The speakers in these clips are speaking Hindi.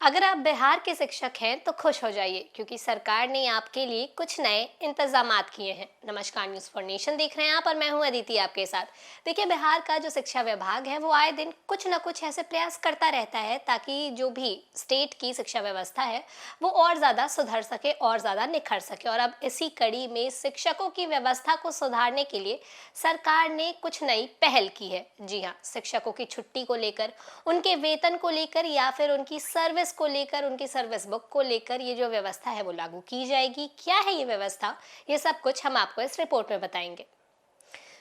अगर आप बिहार के शिक्षक हैं तो खुश हो जाइए क्योंकि सरकार ने आपके लिए कुछ नए इंतजामात किए हैं। नमस्कार, न्यूज़ फॉर नेशन देख रहे हैं आप और मैं हूं अदिति आपके साथ। देखिए, बिहार का जो शिक्षा विभाग है वो आए दिन कुछ ना कुछ ऐसे प्रयास करता रहता है ताकि जो भी स्टेट की शिक्षा व्यवस्था है वो और ज़्यादा सुधर सके और ज़्यादा निखर सके। और अब इसी कड़ी में शिक्षकों की व्यवस्था को सुधारने के लिए सरकार ने कुछ नई पहल की है। जी हाँ, शिक्षकों की छुट्टी को लेकर, उनके वेतन को लेकर या फिर उनकी सर्विस को लेकर, उनकी सर्विस बुक को लेकर ये जो व्यवस्था है वो लागू की जाएगी। क्या है ये व्यवस्था, ये सब कुछ हम आपको इस रिपोर्ट में बताएंगे।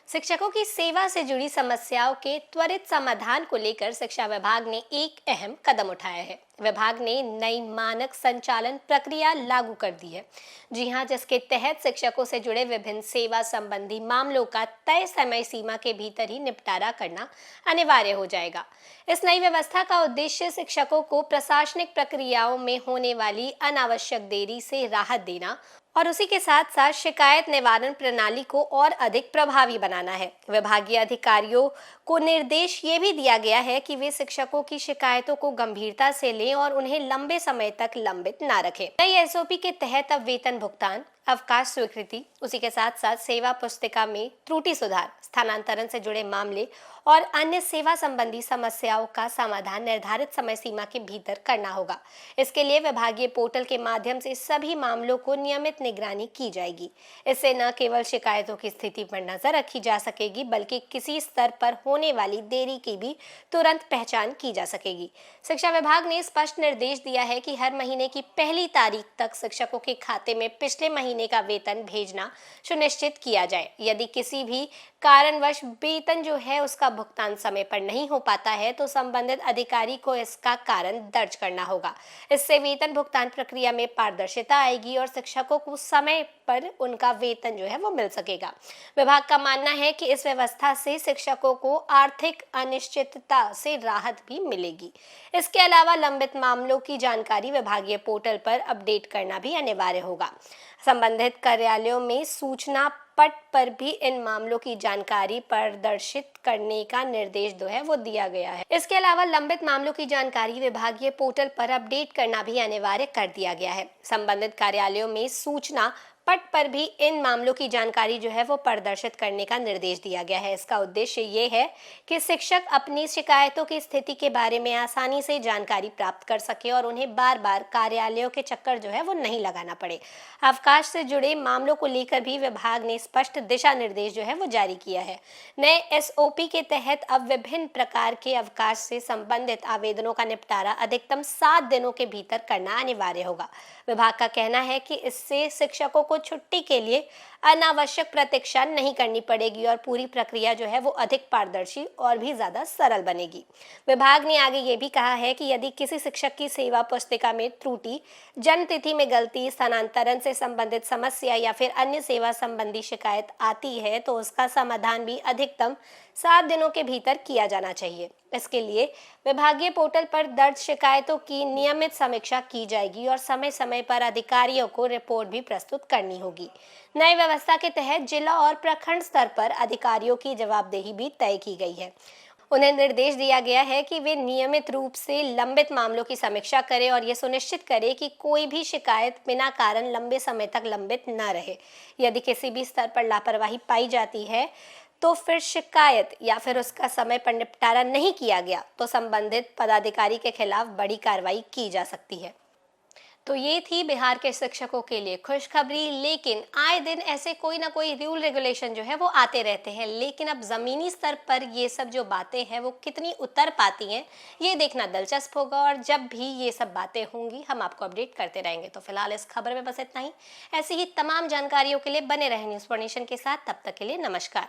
शिक्षकों की सेवा से जुड़ी समस्याओं के त्वरित समाधान को लेकर शिक्षा विभाग ने एक अहम कदम उठाया है। विभाग ने नई मानक संचालन प्रक्रिया लागू कर दी है। जी हां, जिसके तहत शिक्षकों से जुड़े विभिन्न सेवा संबंधी मामलों का तय समय सीमा के भीतर ही निपटारा करना अनिवार्य हो जाएगा। इस नई व्यवस्था का उद्देश्य शिक्षकों को प्रशासनिक प्रक्रियाओं में होने वाली अनावश्यक देरी से राहत देना और उसी के साथ साथ शिकायत निवारण प्रणाली को और अधिक प्रभावी बनाना है। विभागीय अधिकारियों को निर्देश ये भी दिया गया है कि वे शिक्षकों की शिकायतों को गंभीरता से लें और उन्हें लंबे समय तक लंबित ना रखें। नई एसओपी के तहत अब वेतन भुगतान, अवकाश स्वीकृति, उसी के साथ साथ सेवा पुस्तिका में त्रुटि सुधार, स्थानांतरण से जुड़े मामले और अन्य सेवा संबंधी समस्याओं का समाधान निर्धारित समय सीमा के भीतर करना होगा। इसके लिए विभागीय पोर्टल के माध्यम से सभी मामलों को नियमित निगरानी की जाएगी। इससे न केवल शिकायतों की स्थिति पर नजर रखी जा सकेगी बल्कि किसी स्तर पर होने वाली देरी की भी तुरंत पहचान की जा सकेगी। शिक्षा विभाग ने स्पष्ट निर्देश दिया है कि हर महीने की पहली तारीख तक शिक्षकों के खाते में पिछले महीने का वेतन भेजना सुनिश्चित किया जाए। यदि किसी भी कारणवश वेतन जो है उसका भुगतान समय पर नहीं हो पाता है तो संबंधित अधिकारी को इसका कारण दर्ज करना होगा। इससे वेतन भुगतान प्रक्रिया में पारदर्शिता आएगी और शिक्षकों को समय पर उनका वेतन जो है वो मिल सकेगा। विभाग का मानना है कि इस व्यवस्था से शिक्षकों को आर्थिक अनिश्चितता से राहत भी मिलेगी। इसके अलावा लंबित मामलों की जानकारी विभागीय पोर्टल पर अपडेट करना भी अनिवार्य होगा। संबंधित कार्यालयों में सूचना पट पर भी इन मामलों की जानकारी प्रदर्शित करने का निर्देश जो है वो दिया गया है। इसके अलावा लंबित मामलों की जानकारी विभागीय पोर्टल पर अपडेट करना भी अनिवार्य कर दिया गया है। संबंधित कार्यालयों में सूचना पट पर भी इन मामलों की जानकारी जो है वो प्रदर्शित करने का निर्देश दिया गया है। इसका उद्देश्य ये है कि शिक्षक अपनी शिकायतों की स्थिति के बारे में आसानी से जानकारी प्राप्त कर सके और उन्हें बार बार कार्यालयों के चक्कर जो है वो नहीं लगाना पड़े। अवकाश से जुड़े मामलों को लेकर भी विभाग ने स्पष्ट दिशा निर्देश जो है वो जारी किया है। नए एसओपी के तहत अब विभिन्न प्रकार के अवकाश से संबंधित आवेदनों का निपटारा अधिकतम 7 दिनों के भीतर करना अनिवार्य होगा। विभाग का कहना है कि इससे शिक्षकों को छुट्टी के लिए अनावश्यक प्रतीक्षा नहीं करनी पड़ेगी और पूरी प्रक्रिया जो है वो अधिक पारदर्शी और भी ज्यादा सरल बनेगी। विभाग ने आगे ये भी कहा है कि यदि किसी शिक्षक की सेवा पुस्तिका में त्रुटि, जन्म तिथि में गलती, स्थानांतरण से संबंधित समस्या या फिर अन्य सेवा संबंधी शिकायत आती है तो उसका समाधान भी अधिकतम 7 दिनों के भीतर किया जाना चाहिए। इसके लिए विभागीय पोर्टल पर दर्ज शिकायतों की नियमित समीक्षा की जाएगी और समय समय पर अधिकारियों को रिपोर्ट भी प्रस्तुत करनी होगी। नई व्यवस्था के तहत जिला और प्रखंड स्तर पर अधिकारियों की जवाबदेही भी तय की गई है। उन्हें निर्देश दिया गया है कि वे नियमित रूप से लंबित मामलों की समीक्षा करें और ये सुनिश्चित करें कि कोई भी शिकायत बिना कारण लंबे समय तक लंबित न रहे। यदि किसी भी स्तर पर लापरवाही पाई जाती है तो फिर शिकायत या फिर उसका समय पर निपटारा नहीं किया गया तो संबंधित पदाधिकारी के खिलाफ बड़ी कार्रवाई की जा सकती है। तो ये थी बिहार के शिक्षकों के लिए खुशखबरी, लेकिन आए दिन ऐसे कोई ना कोई रूल रेगुलेशन जो है वो आते रहते हैं। लेकिन अब जमीनी स्तर पर ये सब जो बातें हैं वो कितनी उतर पाती हैं ये देखना दिलचस्प होगा और जब भी ये सब बातें होंगी हम आपको अपडेट करते रहेंगे। तो फिलहाल इस खबर में बस इतना ही। ऐसी ही तमाम जानकारियों के लिए बने रहें न्यूज़ फॉर नेशन के साथ। तब तक के लिए नमस्कार।